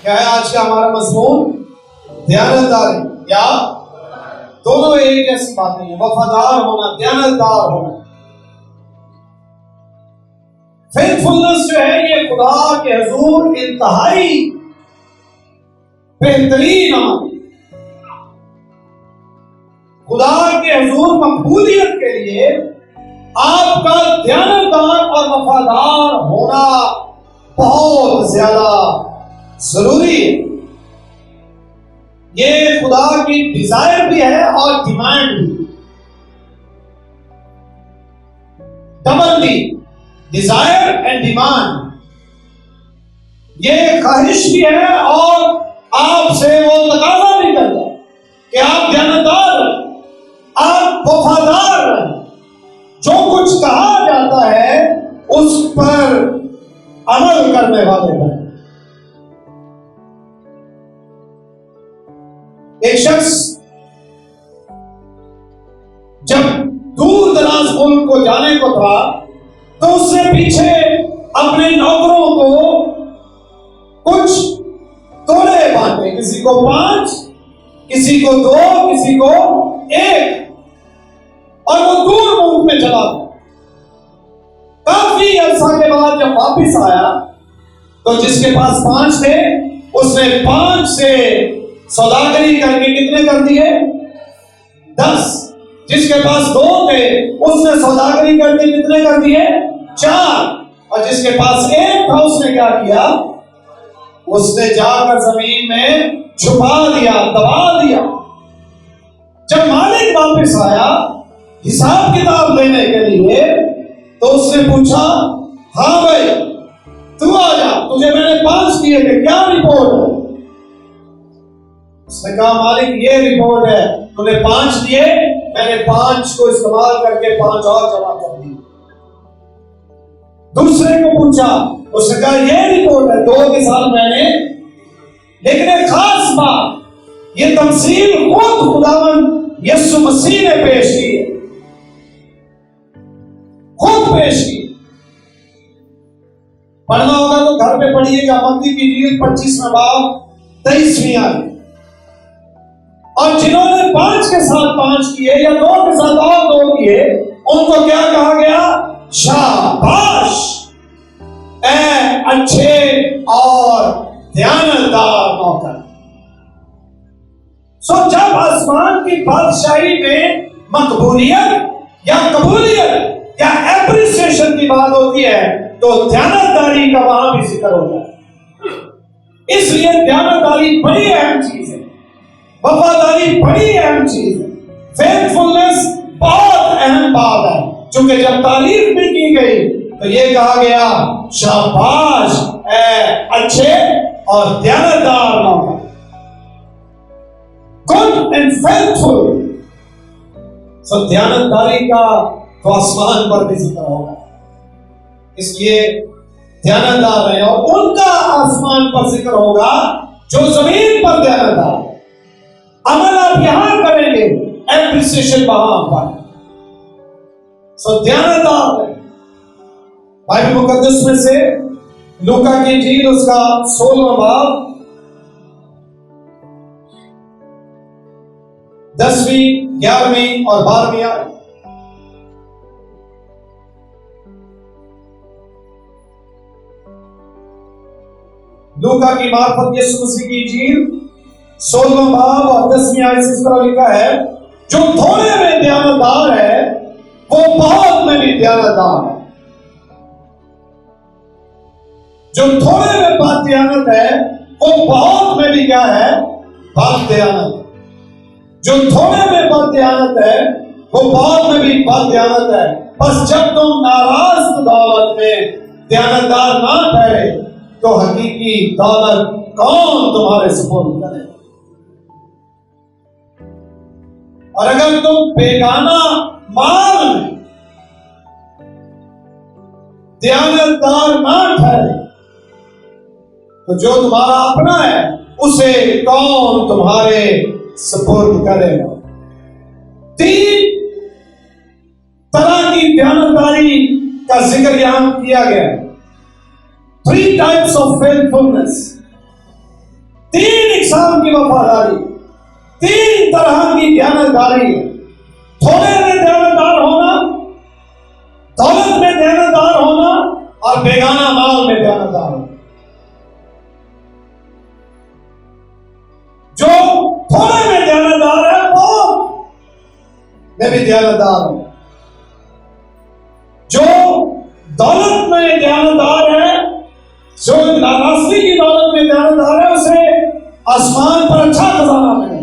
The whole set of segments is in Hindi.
क्या है आज का हमारा मजमून? दयानतदारी, या दोनों एक जैसी बात नहीं है। वफादार होना, दयानतदार होना। फेथफुलनेस जो है ये खुदा के हुजूर इंतहाई बेहतरीन अमल, खुदा के हुजूर मकबूलियत के लिए आपका दयानतदार और वफादार होना बहुत ज्यादा जरूरी है। ये खुदा की डिजायर भी है और डिमांड भी, डबलली डिजायर एंड डिमांड। ये ख्वाहिश भी है और आपसे वो तकाजा भी करता कि आप दयानतदार रहें, आप वफादार रहें, जो कुछ कहा जाता है उस पर अमल करने वाले बने। एक शख्स जब दूर दराज मुल्क को जाने को था तो उसने पीछे अपने नौकरों को कुछ तोड़े बांटे, किसी को 5, किसी को 2, किसी को 1, और वो दूर मुल्क में चला। काफी अरसा के बाद जब वापिस आया तो जिसके पास 5 थे उसने 5 से सौदागरी करके कितने कर दिए? 10। जिसके पास 2 थे उसने सौदागरी करके कितने कर दिए? 4। और जिसके पास 1 था उसने क्या किया? उसने जाकर जमीन में छुपा दिया, दबा दिया। जब मालिक वापस आया हिसाब किताब लेने के लिए तो उसने पूछा, हाँ भाई तू आ जा, तुझे मैंने 5 दिए थे, क्या रिपोर्ट है? उसने कहा, मालिक ये रिपोर्ट है, तूने 5 दिए, मैंने 5 को इस्तेमाल करके 5 और जमा कर दिए। दूसरे को पूछा, उसने कहा ये रिपोर्ट है, 2 के साथ मैंने। लेकिन एक खास बात, ये तमसील खुद खुदावंद यीशु मसीह ने पेश की है, खुद पेश की। पढ़ना होगा तो घर पे पढ़िएगा, मत्ती की इंजील 25वां बाब 23वीं आयत। और जिन्होंने 5 के साथ 5 किए या 2 के साथ और 2 किए, उनको क्या कहा गया? शाबाश ऐ अच्छे और दयानतदार नौकर। सो जब आसमान की बादशाही में मकबूलियत या कबूलियत या एप्रिसिएशन की बात होती है तो दयानतदारी का वहां भी जिक्र होता है। इसलिए दयानतदारी बड़ी अहम चीज है, वफादारी बड़ी अहम चीज है, फेथफुलनेस बहुत अहम बात है। क्योंकि जब तारीफ भी की गई तो ये कहा गया, शाबाश ऐ अच्छे और दयानतदार नौकर, गुड एंड फेथफुल। सो दयानतदारी का तो आसमान पर भी जिक्र होगा, इसलिए दयानतदार रहे। और उनका आसमान पर जिक्र होगा जो जमीन पर दयानतदार। अमल आप यहां करेंगे, एप्रिसिएशन वहां पर। सो दयानतदार रहे। बाइबल मुकद्दस में से लूका की इंजील उसका 16वां बाब 10वीं, 11वीं और 12वीं आयत। लूका की मार्फत यीशु मसीह की इंजील 16वां बाब और 10वीं आयत से इस तरह लिखा है, जो थोड़े में दयानतदार है वो बहुत में भी दयानतदार है। जो थोड़े में बात दयानत है वो बहुत में भी क्या है? बात दयानत। जो थोड़े में बात दयानत है वो बहुत में भी बात दयानत है। बस जब तुम नाराज दौलत में दयानतदार ना ठहरे तो हकीकी दौलत कौन तुम्हारे सुपुर्द करे? और अगर तुम बेगाना माल में दयानतदार ना ठहरे तो जो तुम्हारा अपना है उसे कौन तुम्हारे सुपुर्द करेगा? 3 तरह की दयानतदारी का जिक्र यहां किया गया है। 3 टाइप्स ऑफ फेथफुलनेस। तीन इकसाम की वफादारी, तीन तरह की दयानतदारी है। थोड़े में दयानतदार होना, दौलत में दयानतदार होना और बेगाना माल में दयानतदार होना। जो थोड़े में दयानतदार है वो मैं भी दयानतदार हूं। जो दौलत में दयानतदार है, जो नाराजगी की दौलत में दयानतदार है, उसे आसमान पर अच्छा खजाना मिले।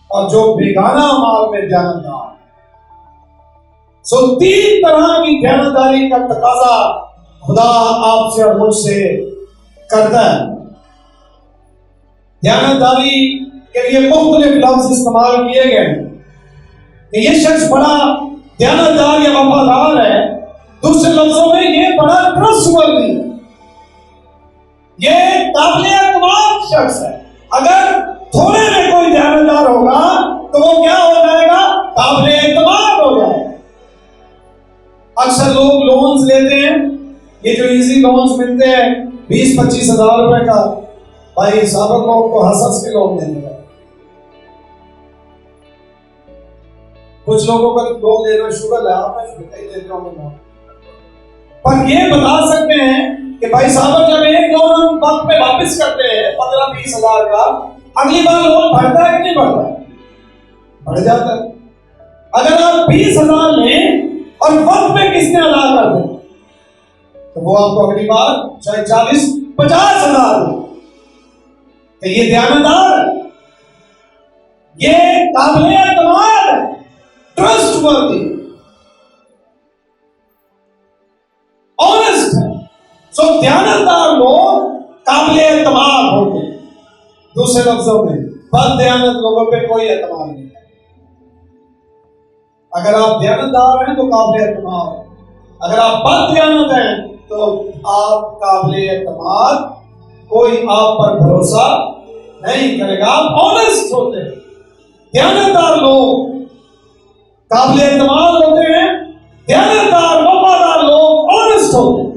और जो बेगाना माल में दयानतदार, सो तीन तरह की दयानतदारी का तकाजा खुदा आपसे और मुझसे करता है। दयानतदारी के लिए मुख्तलिफ लफ्ज इस्तेमाल किए गए कि ये शख्स बड़ा दयानतदार या वफादार है। दूसरे लफ्जों में ये बड़ा ट्रस्टवर्दी है, ये काबिल एतमाद शख्स है। अगर थोड़े में कोई दयानतदार होगा तो वो क्या हो जाएगा? काबिल एतमाद हो जाएगा। अक्सर लोग लोन्स लेते हैं, ये जो इजी लोन्स मिलते हैं 20-25 हजार रुपए का, भाई साहब लोग को हंस के लोन देने का। कुछ लोगों का लोन लेना शुगर है, आप देते हो, पर ये बता सकते हैं कि भाई साहब जब एक लोन हम वक्त पे वापस करते हैं 15-20 हजार का, अगली बार लोन बढ़ता है कि नहीं बढ़ता? बढ़ जाता है। अगर आप 20 हजार लें और वक्त पे किसने अदा कर दें तो वो आपको अगली बार चाहे 40-50 हजार दे। तो ये दयानतदार है, ये काबिल एतमाद है, ट्रस्टवर्दी, ऑनेस्ट है। सो दयानतदार लोग काबिल एतमाद होते हैं। दूसरे लफ्जों में बददयानत लोगों पे कोई एतमाद नहीं है। अगर आप दयानतदार हैं तो काबिल एतमाद है, अगर आप बददयानत हैं तो आप काबिल एतमाद, कोई आप पर भरोसा नहीं करेगा। आप ऑनेस्ट होते हैं। दयानतदार लोग काबिल एतमाद होते हैं, दयानतदार वफादार लोग ऑनेस्ट होते हैं,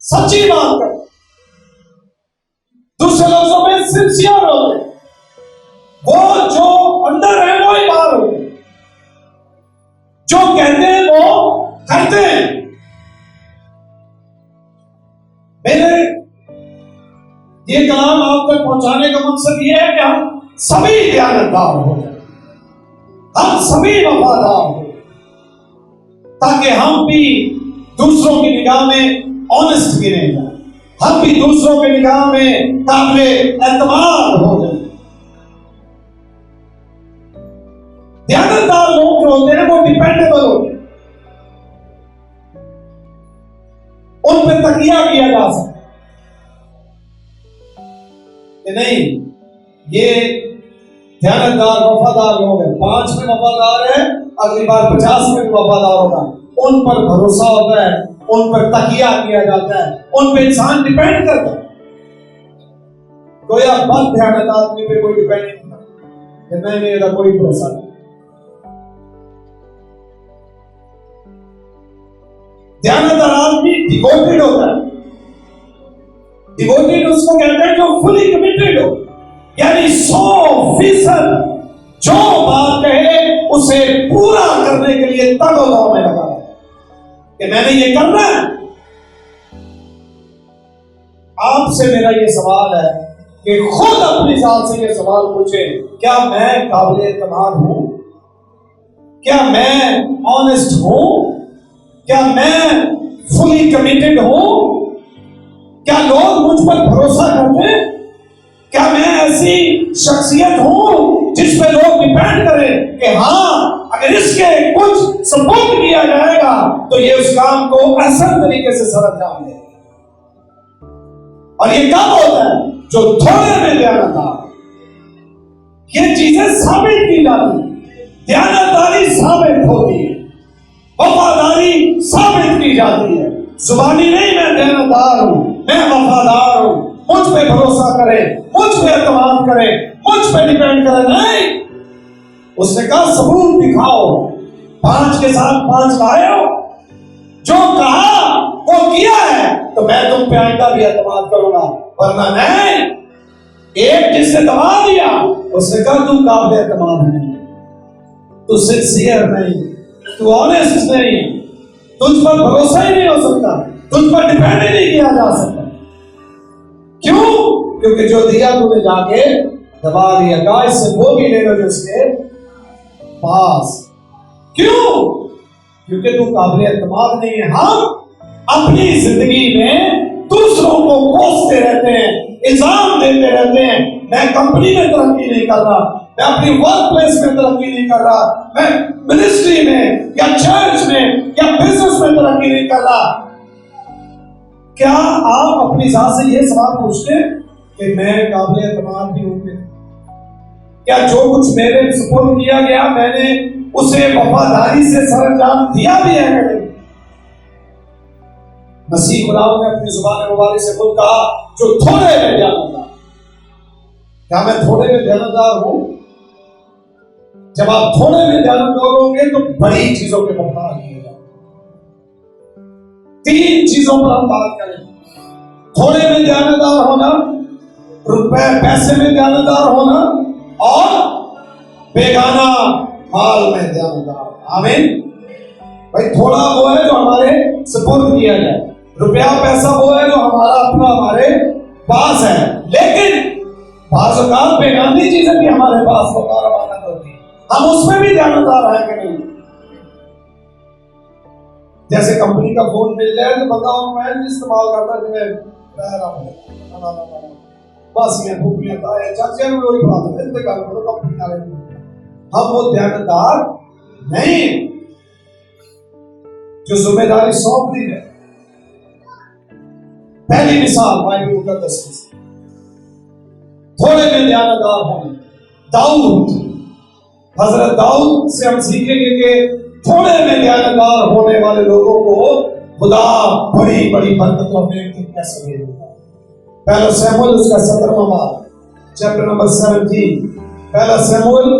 सच्ची बात करते। दूसरे लफ्जों में सिंसियर होते हैं। वो जो अंदर है वो ही बाहर होते हैं, जो कहते हैं वो करते हैं। मेरे ये कलाम आप तक पहुंचाने का मकसद ये है कि हम सभी दयानतदार हो जाए, हम सभी वफादार हो, ताकि हम भी दूसरों की निगाह में ऑनेस्ट गिने जाए, हम भी दूसरों की निगाह में काबिल एतमाद हो जाए। दयानतदार लोग जो होते हैं वो डिपेंडेबल होते हैं, उन पर तकिया किया जा सकता है कि नहीं ये दयानतदार वफादार लोग हैं, 5 में वफादार है, अगली बार 50 में वफादार होगा। उन पर भरोसा होता है, उन पर तकिया किया जाता है, उन पर इंसान डिपेंड करता है। कोई आप बद दयानत आदमी पे कोई डिपेंड नहीं करता, नहीं मेरा कोई भरोसा नहीं। दयानतदार आदमी डिवोटेड होता है। डिवोटेड उसको कहते हैं जो फुली कमिटेड हो, यानी 100% जो बात कहे उसे पूरा करने के लिए तगो-दो में लगा है कि मैंने ये करना है। आपसे मेरा ये सवाल है कि खुद अपनी जात से ये सवाल पूछे, क्या मैं काबिल एतमाद हूं? क्या मैं ऑनेस्ट हूं? क्या मैं फुली कमिटेड हूं? क्या लोग मुझ पर भरोसा करते हैं? क्या मैं ऐसी शख्सियत हूं जिस पे लोग डिपेंड करें कि हाँ अगर इसके कुछ सपोर्ट किया जाएगा तो ये उस काम को आसान तरीके से सर अंजाम देगा। और ये कब होता है? जो थोड़े में दयानतदार, ये चीजें साबित की जाती है, दयानतदारी साबित होती है, वफादारी साबित की जाती है। जुबानी नहीं मैं दयानतदार हूं, मैं वफादार हूं, मुझ पे भरोसा करे, मुझ पे एतमाद करे, मुझ पे डिपेंड करे, नहीं। उसने कहा सबूत दिखाओ, 5 के साथ 5 लाए हो, जो कहा वो वो किया है तो मैं तुम पे आइंदा भी एतमाद करूंगा, वरना नहीं। एक जिसने दबा दिया उसने कहा तू काबिल एतमाद नहीं, तू सिंसियर नहीं, तू ऑनेस्ट नहीं, तुझ पर भरोसा ही नहीं हो सकता, तुझ पर डिपेंड ही नहीं किया जा सकता। क्यों? क्योंकि जो दिया तूने जाके दबा दिया। गाय से वो भी ले लो जिसके पास। क्यों? क्योंकि तू काबिल एतमाद नहीं है। हम अपनी जिंदगी में दूसरों को कोसते रहते हैं, इल्जाम देते रहते हैं। मैं कंपनी में तरक्की नहीं कर रहा, मैं अपनी वर्क प्लेस में तरक्की नहीं कर रहा, मैं मिनिस्ट्री में या चर्च में या बिजनेस में तरक्की नहीं कर रहा। क्या आप अपनी जात से यह सवाल पूछते हैं कि मैं काबिल एतमाद भी हूं? क्या जो कुछ मेरे सुपुर्द किया गया मैंने उसे वफादारी से सरंजाम दिया भी है? मसीह खुदावंद ने अपनी जुबान मुबारक से खुद कहा, जो थोड़े में ध्यानदार। क्या मैं थोड़े में ध्यानदार हूं? जब आप थोड़े में ध्यानदार होंगे तो बड़ी चीजों के मुकाबले होगा। 3 चीजों पर हम बात करें। थोड़े में ध्यानदार होना, रुपए पैसे में ध्यानदार होना, और बेगाना माल में ध्यानदार। आमीन। भाई थोड़ा वो है जो हमारे सुपुर्द किया जाए, रुपया पैसा वो है जो हमारा अपना हमारे पास है, लेकिन बाज़ औक़ात बेगानी चीजें भी हमारे पास रवाना होती है, हम उसमें भी ध्यानदार हैं कि नहीं? जैसे कंपनी का फोन मिल जाए तो बंदा मोबाइल इस्तेमाल करता है, बस ये भूख लेता है, चाचा ने वही बात है, इंतकाल करो कंपनी वाले। हम वो ध्यानदार नहीं जो जिम्मेदारी सौंप दी है। पहली मिसाल बाइबल मुकद्दस में थोड़े में ध्यानदार होना। दाऊद, हजरत दाऊद से हम सीखेंगे कि थोड़े में ध्यानदार होने वाले लोगों को खुदा बड़ी बड़ी बरकत और नेमत कैसे दे देता है। पहला शमूएल उसका 17वां बाब, चैप्टर नंबर 17। पहला शमूएल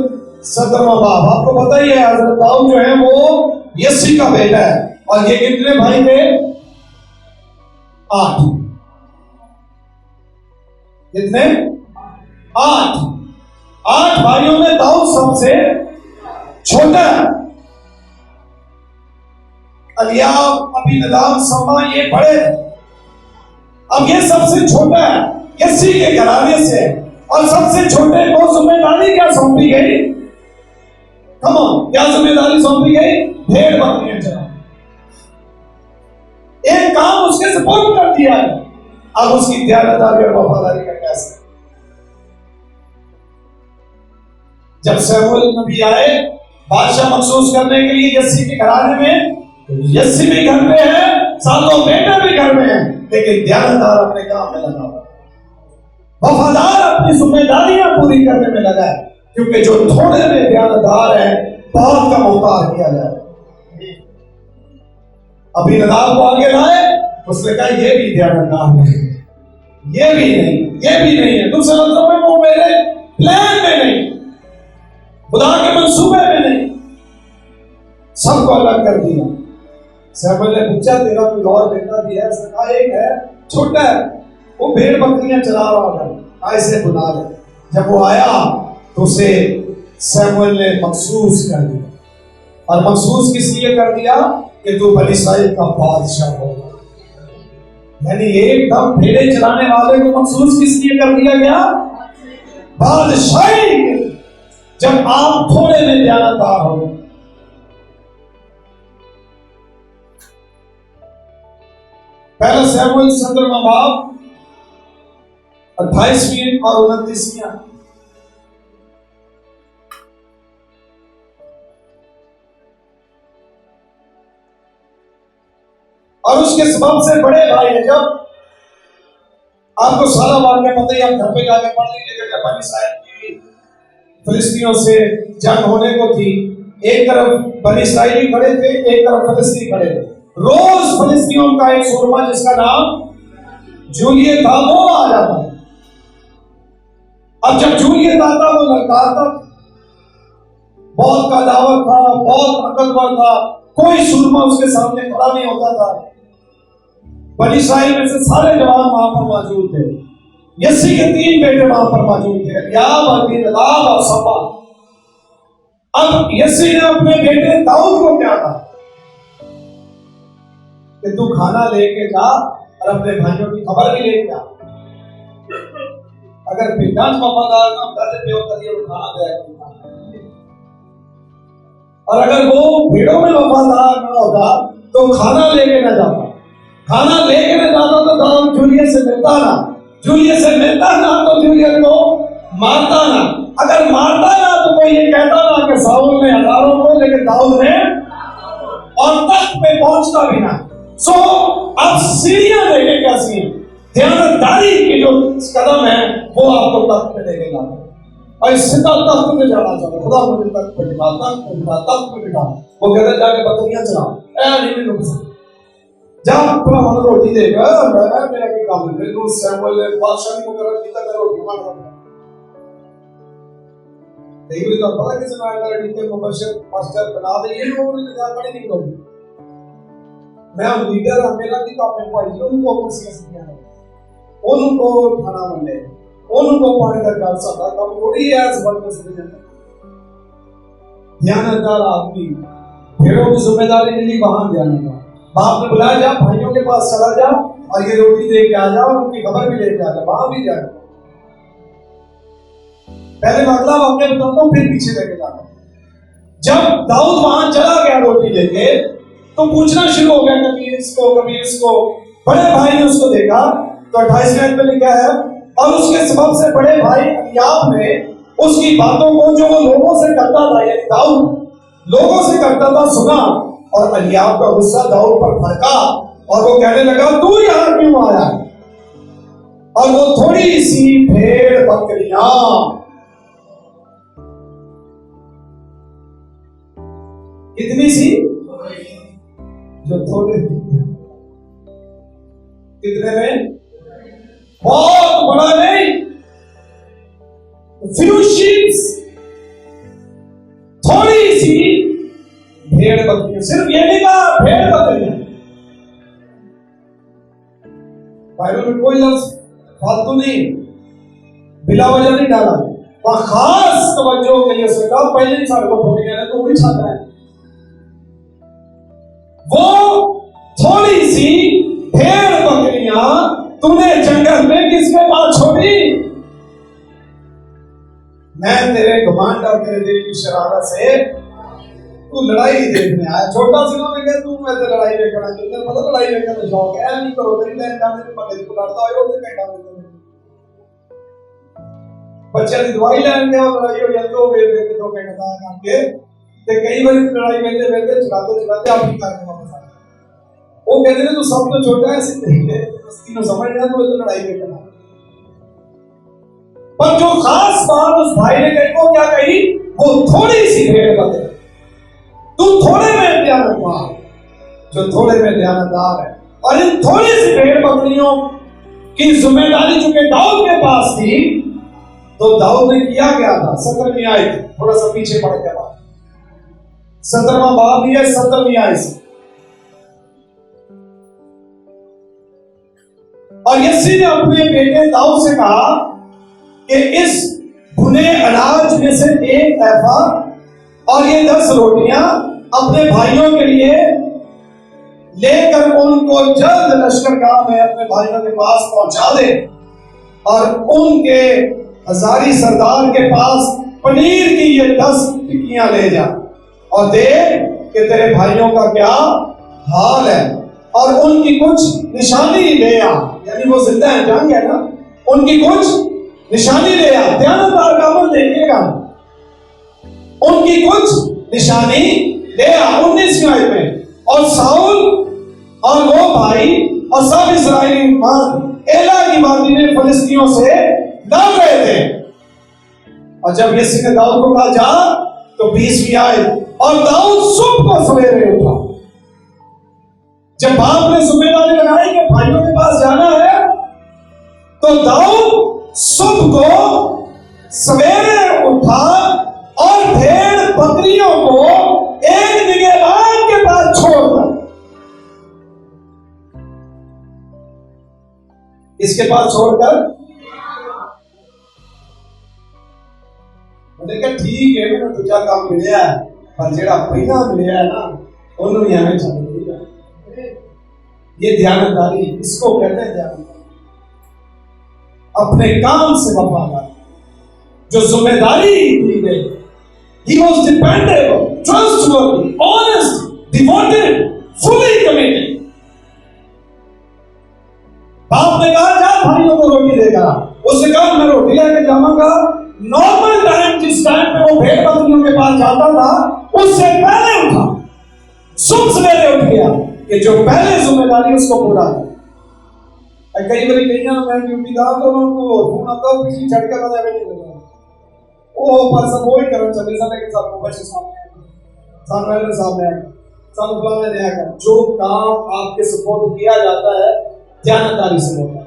17वां बाब। आपको पता ही है हजरत दाऊद जो है वो यसी का बेटा है, और ये कितने भाई थे? 8। कितने? 8 भाइयों में दाऊद सबसे छोटा है। अलियाब, अबीनदाब, शम्मा ये बड़े थे। अब ये सबसे छोटा है, यसी के घराने से, और सबसे छोटे को जिम्मेदारी क्या सौंपी गई? कम ऑन, क्या जिम्मेदारी सौंपी गई? भेड़ बकरियां चलाना। एक काम उसके सुपुर्द कर दिया है, अब उसकी ध्यानदारी और वफादारी का कैसे? जब शमूएल नबी आए बादशाह मखसूस करने के लिए यसी के घराने में, यसी भी घर में है, सातों बेटे भी घर में है, लेकिन ध्यानदार अपने काम में लगा हुआ, वफादार अपनी जिम्मेदारियां पूरी करने में लगा है। क्योंकि जो थोड़े में ध्यानदार है बहुत का मुख्तार किया जाए। अबीनदाब को आगे लाए, उसने कहा ये भी ध्यानदार नहीं, ये भी नहीं, ये भी नहीं है। दूसरे लफ्ज़ों में वो मेरे प्लान में नहीं, खुदा के मंसूबे में नहीं, सबको अलग कर दिया। शमूएल ने पूछा तेरा कोई और बेटा भी है? उसने कहा एक है, छोटा है, वो भेड़ बकरियां चला रहा था, ऐसे बुला ले। जब वो आया तो उसे शमूएल ने मखसूस कर दिया, और मखसूस किस लिए कर दिया? कि तू बनी इस्राएल का बादशाह होगा। यानी एकदम भेड़े चलाने वाले को मखसूस किस लिए कर दिया गया? बादशाही। जब आप थोड़े में ध्यानदार हो, पहला शमूएल 17वां बाब 28वीं और 29वीं। और उसके सबब से बड़े भाई ने, जब आपको सारा वाक्य पता ही, आप घर पे जाके पढ़ लीजिएगा, जब बनी इस्राएल की फिलिस्तीनियों से जंग होने को थी, एक तरफ बनी इस्राएली खड़े थे, एक तरफ फिलिस्तीनी खड़े थे। रोज फिलिस्तीनियों का एक सूरमा जिसका नाम जूलियत था वो आ जाता। अब जब जूलियत आता वो ललकारता, बहुत कदावत था, बहुत ताकतवर था, कोई सूरमा उसके सामने खड़ा नहीं होता था। बनी इस्राएल में से सारे जवान वहां पर मौजूद थे। यसी के 3 बेटे वहां पर मौजूद थे, अबीयाब, अबीनादाब और शम्मा। अब यसी ने अपने बेटे दाऊद को क्या कहा कि तू खाना लेके जा और अपने भाइयों की खबर भी लेके आ। अगर बेटा वफादार ना होता तो प्यो करिए वो खाना देगा, और अगर वो भेड़ों में वफादार ना होता तो खाना लेके ना जाता। खाना लेके ना जाता तो दाऊद जूलियस से मिलता ना, जूलियस से मिलता ना तो जूलियस को मारता ना, अगर मारता ना तो कोई ये कहता ना कि साउल ने हजारों को, लेकिन दाऊद ने, और तख्त पे पहुंचता भी ना। सो अब सीढ़ियां देखे कैसी हैं, ध्यानदारी की जो कदम है वो आपको तख्त पे लेके जाता है। और सीधा तख्त पे जाना चाहिए, खुदा मुझे तख्त पे बिठा, तख्त पे बिठा, तख्त पे बिठा। वो कहते जाके बकरियां चला, नहीं रुक सकते, जब अपना मन रोटी देगा मेरा क्या काम है, तो सैमुअल ने बादशाह को कर दिया था रोटी मांग रहा। देखिए तो पता किसी ने आया टीचर मुबशर मास्टर बना दे, ये लोग ने क्या पढ़े नहीं लोग। मैं लीडर हूं, मेरा की काम है भाई, उनको कुछ सीखना है, उनको खाना मिले, उनको पानी का कर सकता कम थोड़ी है इस वर्ग से। ध्यानदार आदमी भेड़ों की जिम्मेदारी के लिए वहां ध्यानदार बाप ने बुलाया, जा भाइयों के पास चला जा और ये रोटी दे के आ जा और उनकी खबर भी लेके आ जा, वहां भी जा। पहले अगला वाक्य बताता हूं फिर पीछे लेके जाना। जब दाऊद वहां चला गया रोटी लेके तो पूछना शुरू हो गया, कभी इसको कभी इसको। बड़े भाई ने उसको देखा तो 28वें में लिखा है, और उसके सबब से बड़े भाई अबीयाब ने उसकी बातों को जो वो लोगों से करता था, यानी दाऊद लोगों से करता था, सुना, और अबीयाब का गुस्सा दाऊद पर भड़का और वो कहने लगा तू यहां क्यों आया। और वो थोड़ी सी भेड़ बकरियां, कितनी सी, जो थोड़े, कितने में, बहुत बड़ा नहीं, फ्यू शीप्स, थोड़ी सी भेड़ बकरियां, सिर्फ ये नहीं कहा भेड़ बकरियां। बाइबल में कोई लफ्ज फालतू नहीं, बिला वजह नहीं डाला, वहां खास तवज्जो के लिए उसने कहा पहले ही साल को थोड़ी कहना तो वही छाता है। वो थोड़ी सी भेड़ बकरियां तूने जंगल में किसके पास छोड़ी। मैं तेरे घमंड और तेरे दिल की शरारत से तू लड़ाई देखने आया, छोटा सी ना मैं तू मैं तो लड़ाई देखना चाहता हूं, मतलब लड़ाई देखने का शौक है, नहीं करो तेरी लाइन का मेरे पकड़ को लड़ता है, वो कहता है बच्चे की दवाई लेने गया और लड़ाई हो गई, दो बेर के दो कहता है काम के ते कई बार लड़ाई वेंदे वेंदे चलाते चलाते आप ही करके वापस आ गए। वो कहते हैं तू सब तो छोटा है, सीधे तीनों समझ गया तो लड़ाई देखना। पर जो खास बात उस भाई ने कही वो क्या कही, वो थोड़ी सी भेड़ बकरी, तू थोड़े में ध्यानदार, जो थोड़े में ध्यानदार है। और इन थोड़ी सी भेड़ बकरियों की जिम्मेदारी चूंकि दाऊद के पास थी तो दाऊद ने किया क्या था। 17वीं आयत, थोड़ा सा पीछे पड़ गया, 17वां बाब ही है, 17वीं आयत। और यसी ने अपने बेटे दाऊद से कहा कि इस भुने अनाज में से एक एफा और ये 10 रोटियां अपने भाइयों के लिए लेकर उनको जल्द लश्करगाह में अपने भाइयों के पास पहुंचा दे, और उनके हजारी सरदार के पास पनीर की ये 10 टिक्कियां ले जा और देख कि तेरे भाइयों का क्या हाल है, और उनकी कुछ निशानी ले आ, यानी वो जिंदा है, जान गया ना, उनकी कुछ निशानी ले आ। ध्यानदार का अमल देखिएगा, उनकी कुछ निशानी ले आ। 19वीं आयत में, और साउल और वो भाई और सब इस्राएली मर्द एला की वादी में फिलिस्तीनियों से लड़ रहे थे। और जब यिशै ने दाऊद को कहा जा, तो 20वीं आयत, और दाऊद सुबह को सवेरे उठा। जब बाप ने जिम्मेदारी लगाई कि भाइयों के पास जाना है, तो दाऊद सुबह को सवेरे उठा और भेड़ बकरियों को एक निगहबान के पास छोड़ दिया। किसके पास छोड़कर? मैंने कहा ठीक है, मैंने दूजा काम मिले है, पर जेड़ा पहला मिले है ना उन्होंने हमें चाहिए। ये ध्यानदारी, इसको कहते हैं ध्यानदारी। अपने काम से वफादार, जो जिम्मेदारी दी गई, he was dependable, trustworthy, honest, devoted, fully committed। बाप ने कहा जा भाइयों को रोटी देगा, उसने कहा मैं रोटी लेके जाऊंगा। नॉर्मल टाइम, जिस टाइम पे वो भेड़ बकरियों के पास जाता था, उससे पहले उठा, सुबह सवेरे उठ गया कि जो पहले जिम्मेदारी उसको पूरा है। कई बार कहीं ना मैं ड्यूटी था तो उनको फोन आता है, पीछे चढ़ के बता नहीं लगा वो पर सब वही करन चले साले के साथ मोबाइल से सामने सब प्लान दिया कर। जो काम आपके सपोर्ट किया जाता है ध्यानदारी से होता है।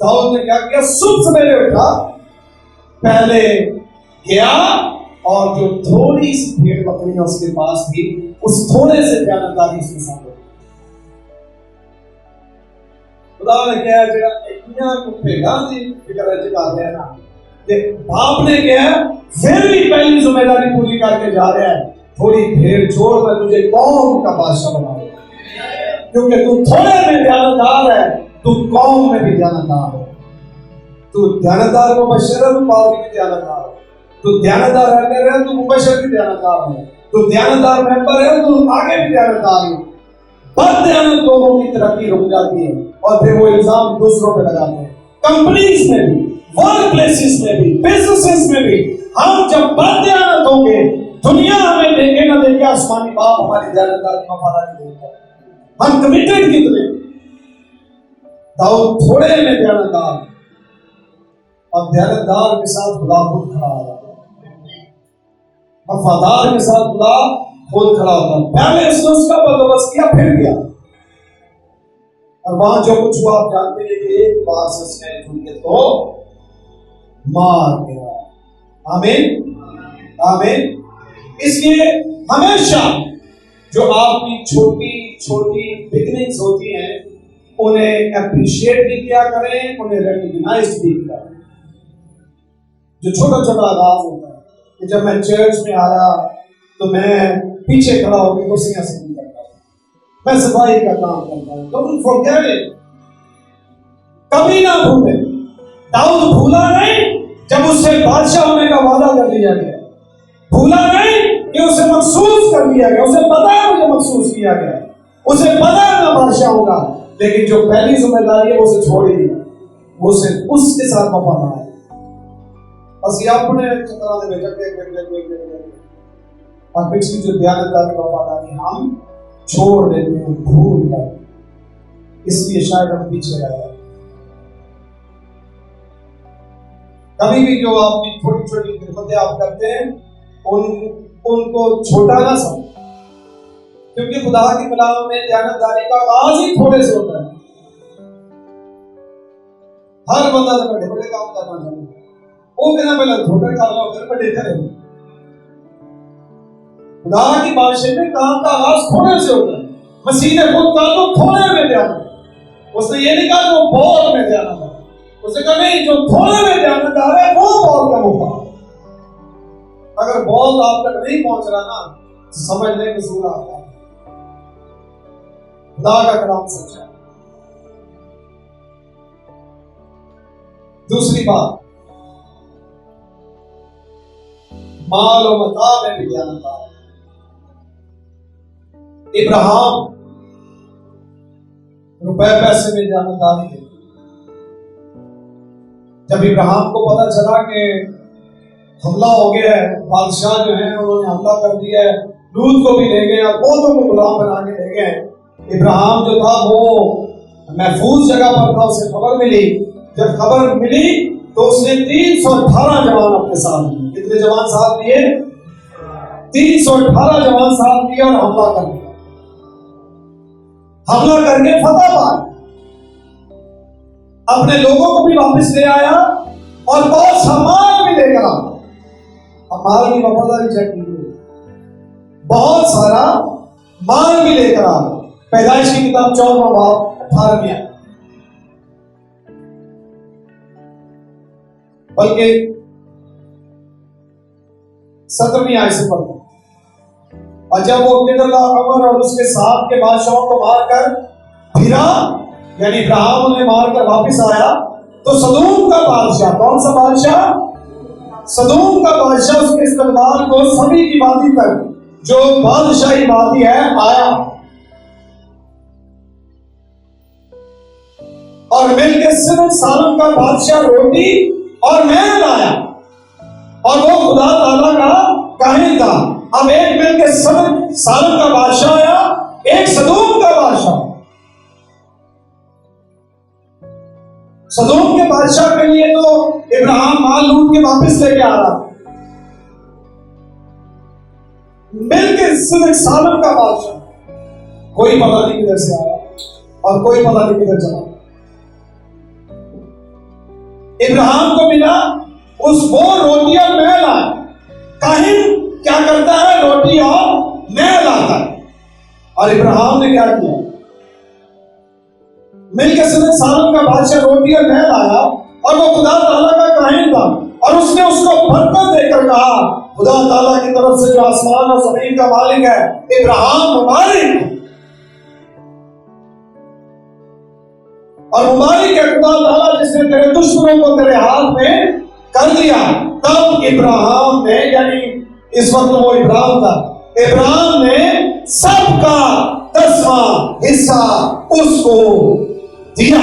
दाऊद ने क्या किया? सुबह सवेरे उठा, पहले गया और जो थोड़ी सी भेड़ बकरियां उसके पास थी, उस थोड़े से ध्यानदारी से साथ खुदा ने क्या जेड़ा इतना भेड़ा दी फिक्र जगाते हैं ना, ये बाप ने क्या फिर भी पहली जिम्मेदारी पूरी करके जा रहा है, थोड़ी भेड़ छोड़, मैं तुझे कौम का बादशाह बनाऊंगा। क्योंकि तू थोड़े में ध्यानदार है, तू कौम में भी ध्यानदार है। तू ध्यानदार को बशर पाओ भी ध्यानदार है, तू ध्यानदार है तू मुबशर भी ध्यानदार है, तू ध्यानदार मेंबर है तू आगे भी ध्यानदार है। बदध्यानत लोगों की तरक्की रुक जाती है और फिर वो इल्जाम दूसरों पे लगाते हैं। कंपनीज में भी, वर्क प्लेसेस में भी, बिजनेसेस में भी हम जब बदध्यानत होंगे, दुनिया हमें देखे ना देखे, आसमानी बाप हमारी ध्यानदारी वफादारी देगा। हम कमिटेड कितने? दाऊद थोड़े में ध्यानदार, और ध्यानदार के साथ खुदा खुद खड़ा होता है, वफादार के साथ खुदा खुद खड़ा होता है। पहले उसने उसका बंदोबस्त किया, फिर गया और वहां जो कुछ हुआ आप जानते हैं कि एक बार से उसने दुनिया को मार दिया। आमीन आमीन। इसलिए हमेशा जो आपकी छोटी छोटी बिगनिंग्स होती हैं उन्हें अप्रिशिएट भी किया करें, उन्हें रिकॉग्नाइज भी किया करें। जो छोटा छोटा आगाज होता है कि जब मैं चर्च में आया तो मैं पीछे खड़ा होकर कुर्सियां संभाल करता हूं, मैं सफाई का काम करता हूं, डोंट फॉरगेट इट, कभी ना भूले। दाऊद भूला नहीं जब उससे बादशाह होने का वादा कर दिया गया, भूला नहीं कि उसे महसूस कर दिया गया, उसे पता है मुझे महसूस किया गया, उसे पता है मैं बादशाह होगा, लेकिन जो पहली जिम्मेदारी है वो उसे छोड़ ही दिया, वो उसे उसके साथ वफादार है। बस ये अपने चक्रा में और पिछली जो ध्यानदारी वफादारी हम छोड़ देते हैं, भूल गए, इसलिए शायद हम पीछे रह गए। कभी भी जो आपकी छोटी छोटी खिदमतें आप करते हैं उनको छोटा ना समझो, क्योंकि खुदा के कलाम में ध्यानदारी का आगाज ही थोड़े से होता है। हर बंदा तो बड़े बड़े काम करना चाहता है, वो कहना पहले छोटे काम होकर बड़े करें। खुदा की बादशाही में काम का आगाज थोड़े से होता है। मसीह ने खुद कहा तो थोड़े में ध्यान, उसने ये नहीं कहा जो बहुत में ध्यान था, उसने कहा नहीं जो थोड़े में ध्यानदार है वो बहुत कम होगा। अगर बहुत आप तक नहीं पहुंच रहा ना तो समझ लें कसूर आपका, खुदा का कलाम सच है। दूसरी बात, माल और मता में भी ध्यानदार। इब्राहिम रुपए पैसे में ध्यानदारी है। जब इब्राहिम को पता चला कि हमला हो गया है, बादशाह जो है उन्होंने हमला कर दिया है, लूत को भी ले गए और बहुतों को गुलाम बना के ले गए, इब्राहिम जो था वो महफूज जगह पर था, उसे खबर मिली। जब खबर मिली तो उसने 318 जवान अपने साथ लिए। कितने जवान साथ लिए? 318 जवान साथ लिए और हमला कर दिया। हमला करके फतह पाई, अपने लोगों को भी वापस ले आया और बहुत सामान भी लेकर आया। माल की वफादारी चेक की, बहुत सारा माल भी लेकर आया। पैदाइश की किताब 14वां बाब 18 में, बल्कि 17वीं आयत से पढ़ते। और जब वो केदरलाओमेर और उसके साथ के बादशाहों को मारकर फिरा, यानी इब्राहिम ने मारकर वापस आया, तो सदूम का बादशाह, कौन सा बादशाह? सदूम का बादशाह उसके इस्तेमाल को सभी की वादी तक, जो बादशाही वादी है, आया और मिलके सिर्फ सालम का बादशाह रोटी और मैन लाया, और वो खुदा ताला का काहिन था। अब एक मिलके सालम का बादशाह आया, एक सदूम का बादशाह। सदूम के बादशाह के लिए तो इब्राहिम माल लूट के वापस लेके आ रहा, मिलके सिर्फ सालम का बादशाह, कोई पता नहीं किधर से आया और कोई पता नहीं किधर चला। इब्राहिम को मिला उस वो रोटी और मैं लाया। काहिन क्या करता है? रोटी और मैं लाता है। और इब्राहिम ने क्या किया? मिलकर सिर्फ सालम का बादशाह रोटी और मैं लाया, और वो खुदा ताला का काहिन था, और उसने उसको बरकत देकर कहा, खुदा ताला की तरफ से जो आसमान और जमीन का मालिक है, इब्राहिम मुबारक, और मुबारक है खुदा ताला जिसने तेरे दुश्मनों को तेरे हाथ में कर दिया। तब इब्राहिम ने, यानी इस वक्त वो इब्राहिम था, इब्राहिम ने सबका 10वां हिस्सा उसको दिया।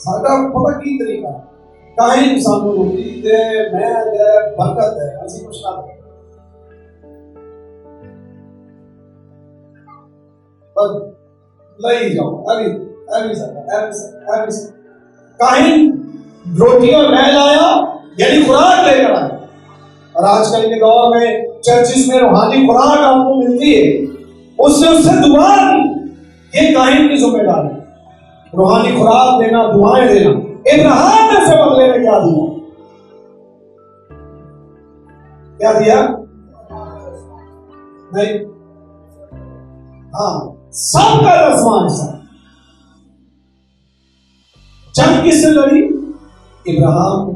साडा पता की तरीका काहे सानू रोटी दे, मैं दे, बरकत है, ऐसी कुछ ना दे, पर ले जाओ अभी काहिन रोटी और मैं लाया, यानी खुराक लेकर आया। और आजकल के दौर में चर्चिस में रूहानी खुराक आपको मिलती है, उसने उससे दुआ की। ये काहिन की जिम्मेदारी, रूहानी खुराक देना, दुआएं देना। इब्राहिम ने से बदले में क्या दिया? क्या दिया? नहीं, हाँ, सबका 10वां हिस्सा। जंग किससे लड़ी? इब्राहिम।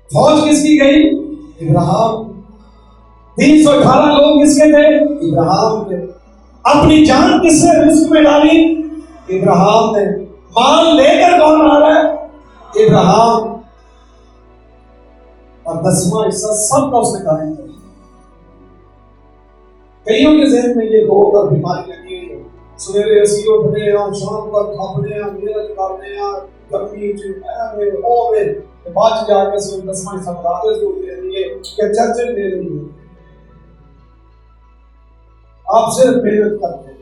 फौज किसकी गई? इब्राहिम। 318 लोग किसके थे? इब्राहिम के। अपनी जान किसने रिस्क में डाली? इब्राहिम ने। माल लेकर कौन आ रहा है? इब्राहिम। और 10वां हिस्सा सबका उसने कायम किया। कईयों के जहन में ये रोग और बीमारी लगी है, सवेरे ਅਸੀਂ ਉੱਠਦੇ ਹਾਂ, ਸ਼ਾਮ ਤੱਕ ਖਾਂਦੇ ਹਾਂ, ਮਿਹਨਤ ਕਰਦੇ ਹਾਂ, ਗਰਮੀ ਚ ਐਵੇਂ ਹੋਵੇ, ਤੇ ਬਾਅਦ ਚ ਜਾ ਕੇ ਅਸੀਂ 10ਵਾਂ ਹਿੱਸਾ ਬਰਾਦਰ ਜ਼ਰੂਰ ਦੇ ਦਈਏ ਕਿ ਚਰਚ ਦੇ ਦਈਏ। आप सिर्फ मेहनत करते हैं।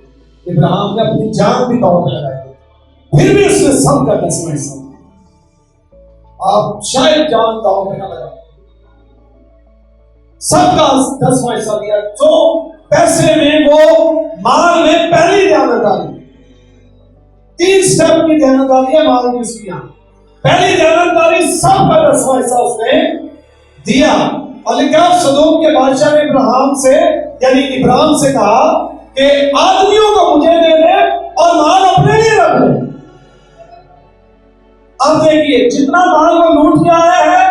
इब्राहिम ने अपनी जान भी दांव पे लगाई, फिर भी उसने सबका 10वां हिस्सा। आप शायद जान दांव पे ना लगाए, सबका 10वां हिस्सा दिया। तो पैसे में, वो माल में पहली ध्यानदारी, 3 स्टेप की ध्यानदारी है माल की उसकी। यहां पहली ध्यानदारी सबका 10वां हिस्सा उसने दिया। और लिखा सदोम के बादशाह ने इब्राहिम से, यानी इब्राहिम से कहा कि आदमियों को मुझे दे दे और माल अपने लिए रख ले। अब देखिए, जितना माल वो लूट के आया है,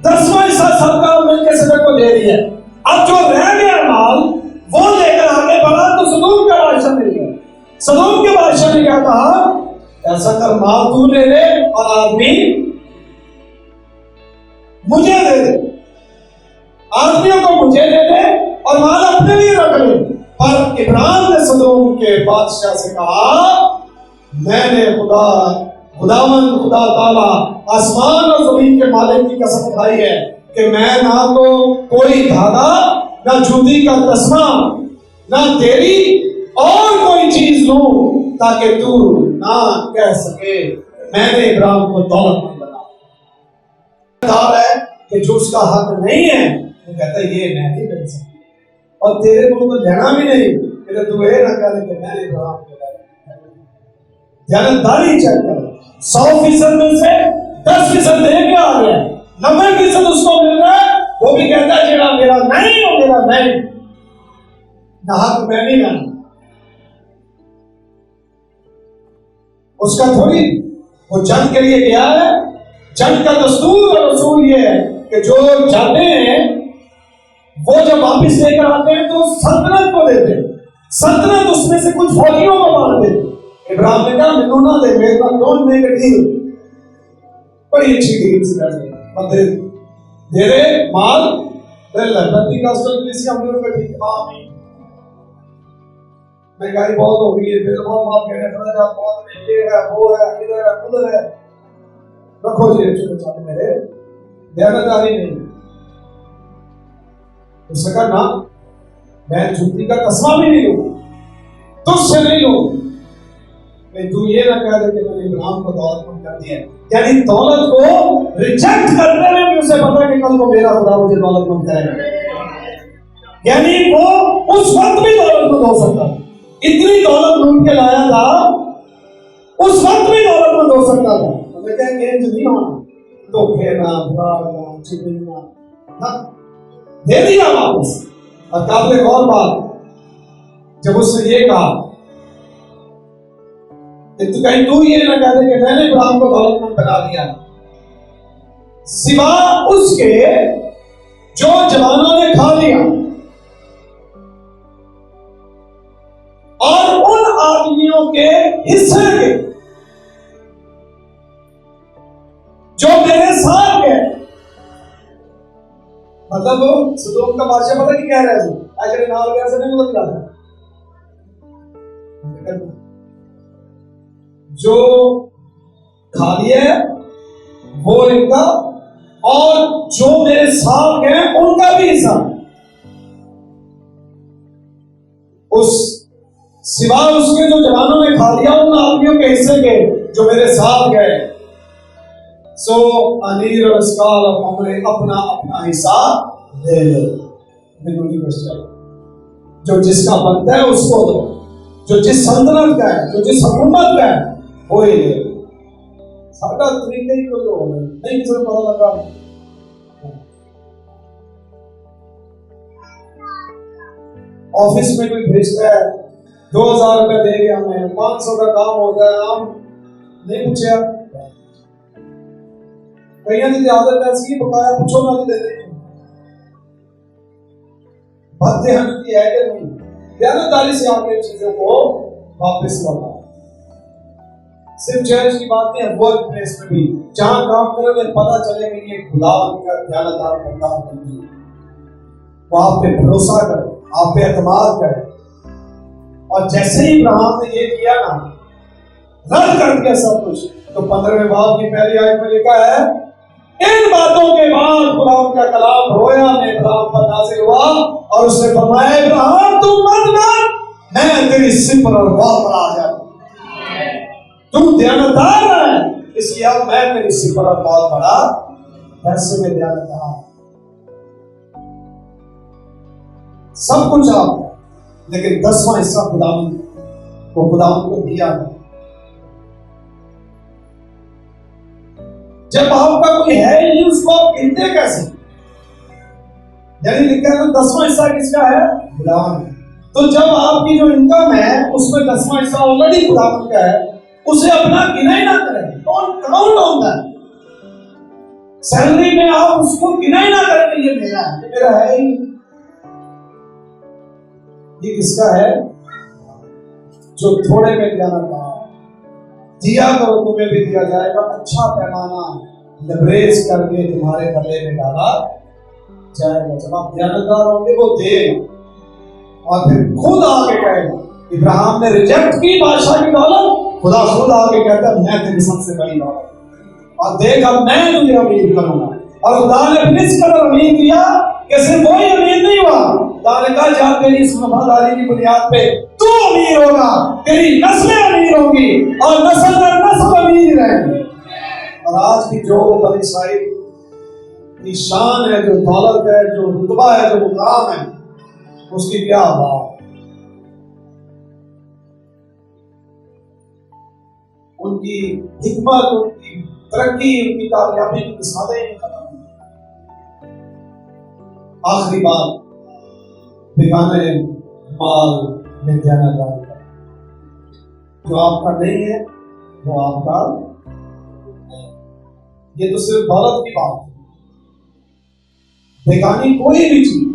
10वां हिस्सा सबका मिलकर सदर को दे दिया। अब जो रह गया माल वो लेकर आगे बढ़ा, तो सदोम का बादशाह मिल गया। सदोम के बादशाह ने क्या कहा? ऐसा कर, माल तू ले ले और आदमी मुझे दे दे, आदमियों को मुझे दे दे और माल अपने लिए रख ले। पर इब्राहिम ने सदोम के बादशाह से कहा, मैंने खुदा ताला आसमान और जमीन के मालिक की कसम उठाई है कि मैं ना तो कोई धागा, ना जूती का तस्मा, ना तेरी और कोई चीज लूं ताकि तू ना कह सके मैंने इब्राहिम को दौलतमंद बनाया। है कि जो उसका हक नहीं है वो कहता है ये मैं नहीं कर सकता, और तेरे को तो लेना भी नहीं, फिर तू ये ना कह कि मैंने इब्राहिम को ध्यानदारी चेक कर। 100% में से 10% दे के आ गया, 90% उसको मिल रहा है, वो भी कहता है जेड़ा मेरा नहीं हो नहीं, नाहक मैं नहीं रहना। उसका थोड़ी, वो जंग के लिए गया है। जंग का दस्तूर और उसूल ये है कि जो जाते हैं वो जब वापिस लेकर आते हैं तो सल्तनत को देते हैं, सल्तनत उसमें से कुछ फौजियों को बांट देते। इब्राहिम ने कहा मेनू ना दे, मेरे पास डोंट मेक अ डील। बड़ी अच्छी डील सी दे दे माल बत्ती का महंगाई बहुत हो गई है, फिर बहुत ये है वो है इधर है उधर है, रखो जी अच्छे बच्चे मेरे, दयानतदारी नहीं। उसने कहा ना, मैं झूठी का तस्मा भी नहीं लूं, तुझसे नहीं लूं। तू ये ना कह दे कि मैंने इब्राहिम को दौलतमंद कर दिया। यानी दौलत को रिजेक्ट करने में भी उसे पता कि कल को मेरा खुदा मुझे दौलतमंद करेगा। यानी वो उस वक्त भी दौलतमंद हो सकता, इतनी दौलत लूट के लाया था, उस वक्त भी दौलतमंद हो सकता था। तो मैं क्या गेंद नहीं होना, तो फेरना भागना चिपना दे दिया वापस। और काबिल गौर बात, जब उसने ये कहा कि तू कहीं तू ये ना कह दे कि मैंने इब्राहिम को दौलतमंद बना दिया, सिवा उसके जो जवानों ने खा लिया और उन आदमियों के हिस्से के जो मेरे साथ गए। मतलब सदोम का बादशाह पता क्या कह रहा है, अगर नाल कैसे नहीं बदल रहा था, जो खा लिया है वो इनका, और जो मेरे साथ गए उनका भी हिस्सा। उस सिवा उसके जो जवानों ने खा लिया उन आदमियों के हिस्से के जो मेरे साथ गए। सो अनीर और अस्काल और हमने अपना अपना हिस्सा ले लो। जो जिसका बनता है उसको दो, जो जिस सल्तनत का है, जो जिस हुकूमत का है वो ही ले। साਡਾ तरीका ही कोई और नहीं, किसी को पता लगा। ऑफिस में कोई भेजता है 2000 रुपए दे गया, मैं 500 का काम होता है, हम नहीं पूछा। कईयां की आदत ऐसी बकाया पूछो ना भी देते हैं, बददेहनती है कि नहीं, दयानतदारी से आके चीजों को वापस लौटा। सिर्फ चर्च की बात नहीं है, वर्क प्लेस में भी जहां काम कर रहे पता चले कि ये खुदा का दयानतदार बंदा नहीं है, वो आप पे भरोसा करे, आप पे एतमाद करे। और जैसे ही इब्राहिम ने ये किया ना, रद्द कर दिया सब कुछ, तो 15वें बाब की पहली आयत में लिखा है, इन बातों के बाद खुदा का कलाम रोया में इब्राहिम पर नाज़िल हुआ और उसने फरमाया, इब्राहिम तू मत डर, मैं तेरी सिपर और वार पर आ जाऊं। तू दयानतदार है, इसलिए अब मैं तेरी सिपर और बहुत बड़ा वैसे में दयानतदार। सब कुछ आप, लेकिन 10वां हिस्सा खुदावंद को दिया है। जब आपका कोई है ही नहीं, उसको आप गिनते कैसे? यानी लिखा है 10वां हिस्सा किसका है? खुदावंद। तो जब आपकी जो इनकम है उसमें 10वां हिस्सा ऑलरेडी खुदावंद का है, उसे अपना गिना ही ना करें। Don't count on that. Salary में आप उसको गिना ही ना करें, ये मेरा है, ये मेरा है ही। ये किसका है? जो थोड़े में दयानतदार, दिया करो तुम्हें भी दिया जाएगा, अच्छा पैमाना लबरेज करके तुम्हारे गले में डाला जाएगा। जब आप दयानतदार होंगे वो देगा। और फिर खुद आके कहेगा, इब्राहिम ने रिजेक्ट की बादशाह की दौलत, खुदा खुद आके कहता है मैं तेरी सबसे बड़ी दौलत, और देख अब मैं तुझे अमीर करूंगा। और खुदा ने फिर इस कदर अमीर किया कि सिर्फ वही अमीर नहीं हुआ, खुदा ने कहा जब तेरी इस वफादारी की बुनियाद पे तू अमीर होगा, तेरी नस्लें अमीर होंगी और नस्ल दर नस्ल अमीर रहेंगे। और आज की जो बनी इसराइल की शान है, जो दौलत है, जो रुतबा है, जो मुकाम है, उसकी क्या बात। उनकी हिकमत, उनकी तरक्की, उनकी कामयाबी की मिसालें नहीं खत्म। आखिरी बात, बेगाने माल में ध्यान डाल, जो आपका नहीं है वो आपका नहीं। ये तो सिर्फ दौलत की बात है। बेगानी कोई भी चीज,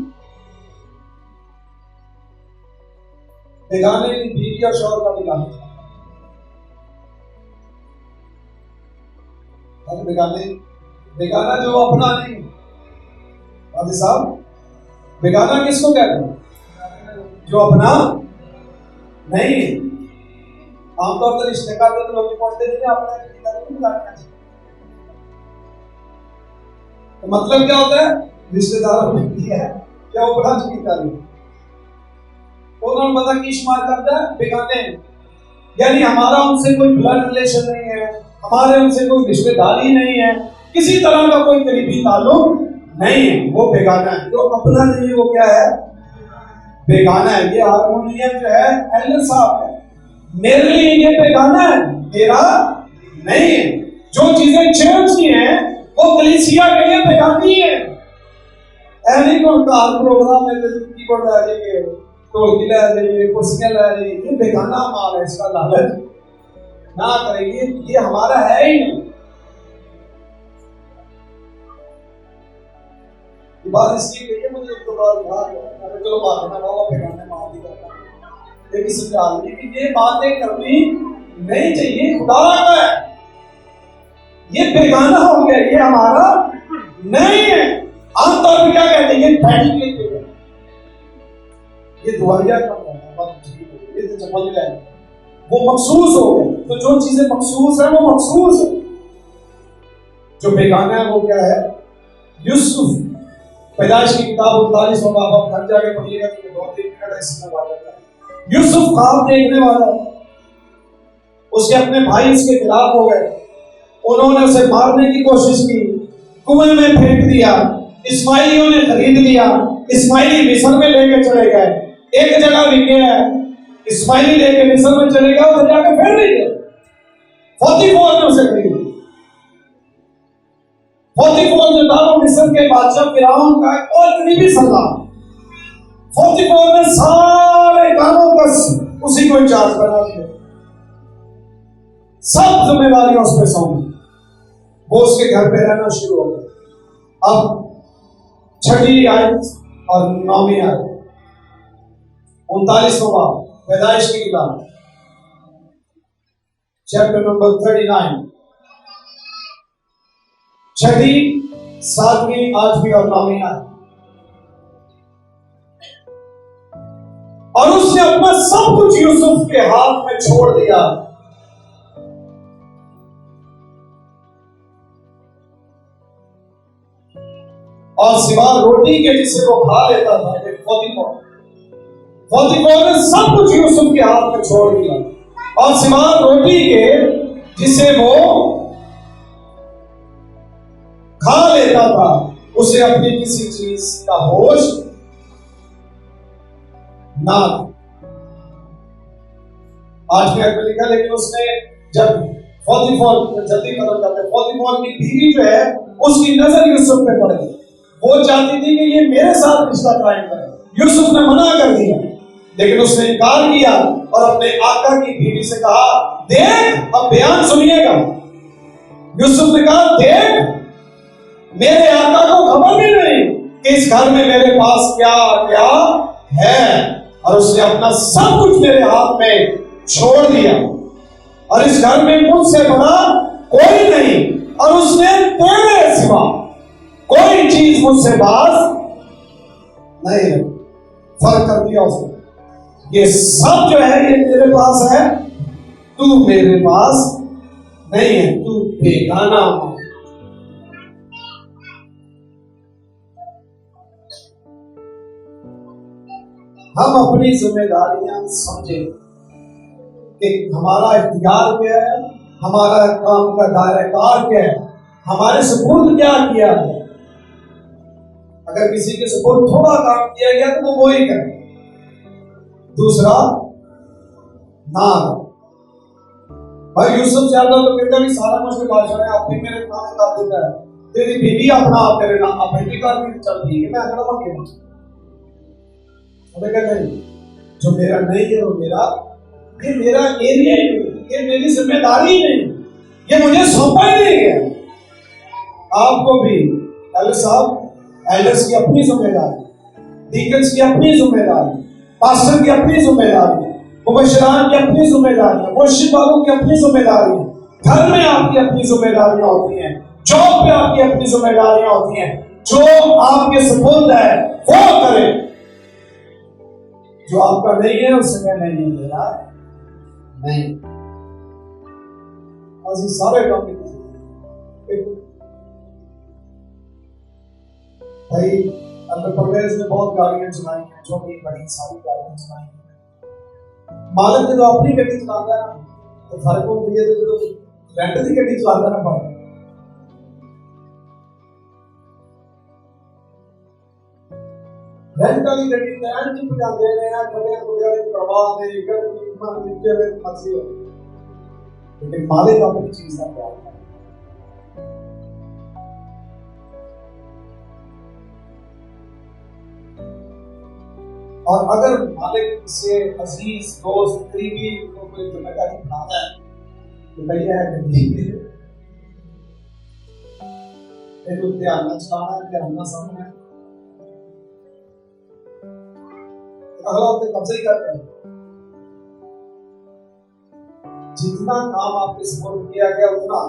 बेगाने की बीवी और शौहर का बेगाना, बेगाने बेगाना जो अपना नहीं। राजी साहब, बेगाना किसको कहते हैं? जो अपना नहीं। आमतौर पर रिश्ते का तो लोग पहुंचते नहीं, अपना तो मतलब क्या होता है? रिश्तेदारों ने किया है क्या वो बड़ा चुकी कर उन्होंने पता की शुमार करता है बेगाने, यानी हमारा उनसे कोई ब्लड रिलेशन नहीं है, हमारे उनसे कोई रिश्तेदारी नहीं है, किसी तरह का कोई करीबी ताल्लुक नहीं है, वो बेगाना है। जो अपना नहीं है वो क्या है? बेगाना है। ये हारमोनियम जो है एल्डर साहब है, मेरे लिए ये बेगाना है, मेरा नहीं है। जो चीजें चर्च की हैं वो कलीसिया के लिए बेगानी है। ऐसे को कार प्रोग्राम में कीबोर्ड ला जाइए, ढोलकी ला जाइए, कुर्सियां ला जाइए, ये बेगाना माल है, इसका लालच ना करेंगे, ये हमारा है ही नहीं। बात इसलिए कही है, मुझे एक बार कहा चलो मारना बाबा बेगाने मार दी करता, लेकिन समझा दी कि ये बातें करनी नहीं चाहिए, खुदा का है, ये बेगाना हो गया, ये हमारा नहीं है। आमतौर पर क्या कहते हैं? ये फैटी लेते हैं, ये दुआरिया कम है, ये तो चपल है, वो मखसूस हो गए। तो जो चीजें मखसूस है वो मखसूस है, जो बेगाना है वो क्या है? यूसुफ पैदाइश की किताब 39वां बाब, आप घर जाके पढ़िएगा तो बहुत ही मिनट इसमें बात करता है। यूसुफ ख्वाब देखने वाला, उसके अपने भाई इसके खिलाफ हो गए, उन्होंने उसे मारने की कोशिश की, कुएं में फेंक दिया, इस्माइलियों ने खरीद लिया, इस्माइली मिस्र में लेके चले गए, एक जगह बिके है, इस्माइली लेके मिस्र में चले गए, उधर जाके फिर नहीं गए, पोतीफर ने उसे खरीद लिया। पोतीफर जो था वो मिस्र के बादशाह फिरौन का और करीबी सरदार, पोतीफर ने सारे कामों का उसी को इंचार्ज बना दिया, सब जिम्मेदारी उस पर सौंपी, वो उसके घर पे रहना शुरू हो गया। अब 6वीं आयत और 9वीं आयत, 39वां बाब पैदाइश की किताब, चैप्टर नंबर 39, 6वीं, 7वीं, 8वीं और 9वीं आयत। और उसने अपना सब कुछ यूसुफ के हाथ में छोड़ दिया, और सिवा रोटी के जिसे वो खा लेता था, पोतीफर ने सब कुछ यूसुफ के हाथ में छोड़ दिया, और सिवा रोटी के जिसे वो खा लेता था, उसे अपनी किसी चीज का होश ना। 8वें आयत में लिखा, लेकिन उसने जब पोतीफर जल्दी खत्म करते, पोतीफर की बीवी जो है उसकी नजर यूसुफ पे पड़ गई, वो चाहती थी कि ये मेरे साथ रिश्ता कायम करे। यूसुफ ने मना कर दिया, लेकिन उसने इनकार किया और अपने आका की बीवी से कहा, देख, अब बयान सुनिएगा। यूसुफ ने कहा, देख, मेरे आका को खबर भी नहीं कि इस घर में मेरे पास क्या क्या है, और उसने अपना सब कुछ मेरे हाथ में छोड़ दिया, और इस घर में मुझसे बड़ा कोई नहीं, और उसने तेरे सिवा कोई चीज मुझसे बात नहीं है। फर्क कर दिया उसने, ये सब जो है ये तेरे पास है, तू मेरे पास नहीं है, तू बेगाना। हम अपनी जिम्मेदारियां समझें कि हमारा इख्तियार क्या है, हमारा काम का दायरेदार क्या है, हमारे सुपुर्द क्या किया है। अगर किसी के सुपुर्द थोड़ा काम किया गया तो वो ही करे, दूसरा ना। भाई यूसुफ चाहता तो कहता भी सारा कुछ बादशाह ने आप भी मेरे नाम कर देता है, तेरी बीवी अपना आप मेरे नाम आप भी कर दी, चल ठीक है मैं अगला मंगे। उन्हें कहते हैं जो मेरा नहीं है वो मेरा, ये मेरा एरिया ही नहीं, ये मेरी जिम्मेदारी ही नहीं, ये मुझे सौंपा ही नहीं है। आपको भी एल्डर साहब, एल्डर्स की अपनी जिम्मेदारी, डीकन्स की अपनी जिम्मेदारी, पास्टर की अपनी जिम्मेदारी, मुबशरान की अपनी जिम्मेदारी, वर्शिप वालों की अपनी जिम्मेदारी, घर में आपकी अपनी जिम्मेदारियां होती हैं, जॉब पे आपकी अपनी जिम्मेदारियां होती हैं। जो आपके सुपुर्द है वो करें, जो आपका नहीं है उससे मैं नहीं दे रहा नहीं। आज सारे काम भाई अंदर परवेज ने बहुत गाड़ियां चलाई हैं, छोटी बड़ी सारी गाड़ियां चलाई हैं। मालिक ने तो अपनी गड्डी चलाता है ना, तो फर्क होती है तो रेंट की गड्डी चलाता ना फर्क। रेंट वाली गड्डी नैन जी बजाते हैं, खड़े खुड़े की परवाह नहीं, इतना नीचे में फंसी है, लेकिन मालिक अपनी चीज का ख्याल है। और अगर मालिक से अजीज दोस्त करीबी को कोई जिम्मेदारी उठाता है तो भैया है तो ध्यान न चलाना है, ध्यान न समझना है, अगला उसने कब्जा ही करते हैं। जितना काम आपके सपोर्ट किया गया उतना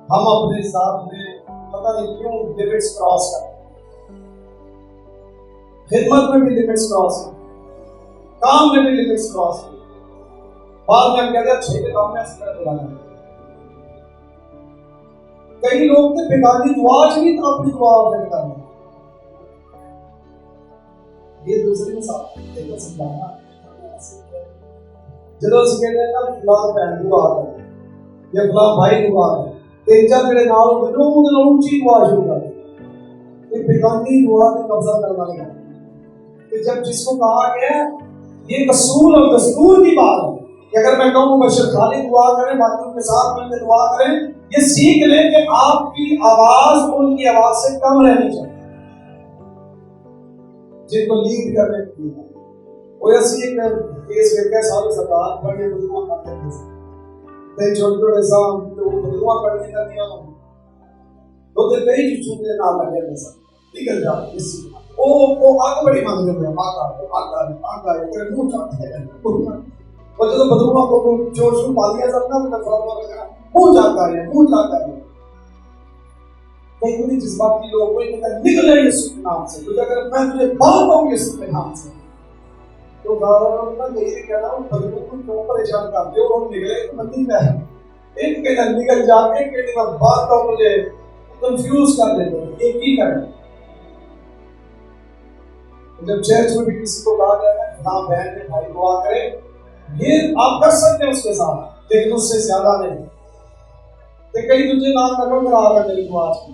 हम अपने साथ में पता नहीं क्यों लिमिट्स क्रॉस करते हैं। खिदमत में भी लिमिट्स क्रॉस करते, काम में भी लिमिट्स क्रॉस करते। बाद में हम कहते हैं छोटे काम में असर बुलाना। कई लोग तो बेगानी दुआ नहीं तो अपनी दुआ अपने करना। ये दूसरी मिसाल देखो समझाना। ਜਦੋਂ ਅਸੀਂ ਕਹਿੰਦੇ ਨਾ ਫਲਾਣਾ ਭੈਣ ਦੁਆ ਕਰ ਜਾਂ ਫਲਾਣਾ ਭਾਈ ਦੁਆ ਕਰ, तीन चार ਜਿਹੜੇ ਨਾਲ ਹੁੰਦੇ ਨੇ ਉਹਦੇ ਨਾਲ ਉੱਚੀ ਦੁਆ ਸ਼ੁਰੂ ਕਰ ਦਿੰਦੇ। ये बेगानी दुआ पे कब्जा करना नहीं है। कि जब जिसको कहा गया ये असूल और दस्तूर की बात है कि अगर मैं कहूँ बशर खाली दुआ करें, बाकी उनके साथ मिलकर दुआ करें, ये सीख लें कि आपकी आवाज उनकी आवाज से कम रहनी चाहिए। जिनको लीड करने के लिए वो ऐसी एक केस लेके सारे सरदार बड़े बुजुर्ग करते थे, ते छोटे साहब तो बुजुर्ग करने का दिया तो ते कई चुचुने ना लगे थे सब निकल जाते इस वो आग बड़ी मांग रहे हैं आगा तेरे मुंह जाते हैं वो जो बुजुर्गों को जोश में पालिया सब ना तो फॉलो वगैरह मुंह जाता है कई पूरी जज्बाती लोग कोई कहता निकल रही है यीशु के नाम से, तो अगर मैं तुझे बात कहूँ यीशु के नाम से तो गाँव में यही कहना हूँ बुजुर्गों को क्यों परेशान करते हो, हम निकले तो मंदिर में है एक कहना निकल जाके कहने का बात कहूँ मुझे कंफ्यूज कर देते हो ये की करें। जब चर्च में भी किसी को कहा जाए ना बहन ने भाई दुआ करे, ये आप कर सकते हैं उसके साथ, लेकिन उससे ज्यादा नहीं। तो कई दूसरे नाम नकल करा रहे मेरी दुआ की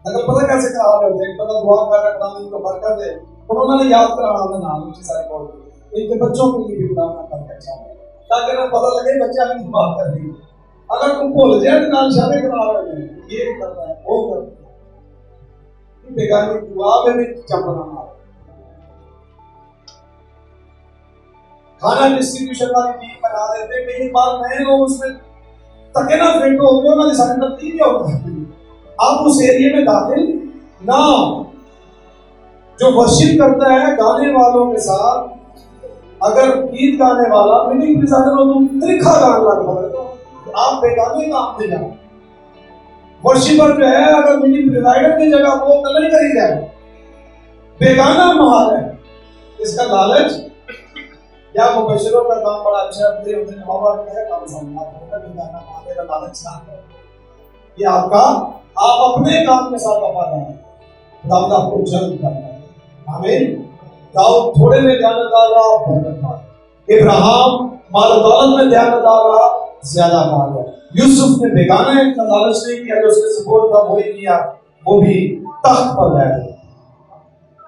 नकल पता कैसे करा रहे होते, पता दुआ कर रहा है इनको बरकत दे, और उन्होंने याद कराना अपने नाम उनकी सारी बोल इनके बच्चों के लिए भी बुलाना करके अच्छा ताकि ना पता लगे बच्चा की दुआ कर रही है। अगर तुम भूल जाए तो नाम शादी करा रहे हैं, ये करना है वो करना है, बेगानी दुआ में भी चंपना मार। खाना डिस्ट्रीब्यूशन वाली टीम बना देते, कई बार नए लोग उसमें तके ना फिट हो गए, उन्होंने सारे तरतीब होता है। आप उस एरिया में दाखिल ना जो वर्शिप करता है गाने वालों के साथ, अगर गीत गाने वाला मीटिंग प्रिजाइडर हो तुम त्रिखा गाने लग पड़े तो आप बेगाने काम में जाओ। वर्शिपर जो है अगर मीटिंग प्रिजाइडर की जगह वो कलर करी जाए बेगाना महाल है, इसका लालच या मुबशरों का काम बड़ा अच्छा है काम समझना लालच ना है। ये आपका आप अपने काम के साथ वफादार हैं, खुदा आपको जल्द करना है। आमीन। दाऊद थोड़े में ध्यानदार रहा, इब्राहिम माल दौलत में ध्यानदार रहा, ज्यादा पा गया। यूसुफ ने बेगाना का लालच नहीं किया, जो उसके सपोर्ट था वही किया, वो भी तख्त पर बैठ गया,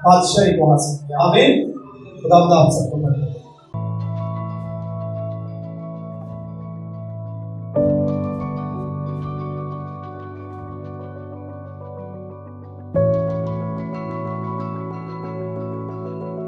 बादशाही को हासिल किया। आमीन। खुदा आप सबको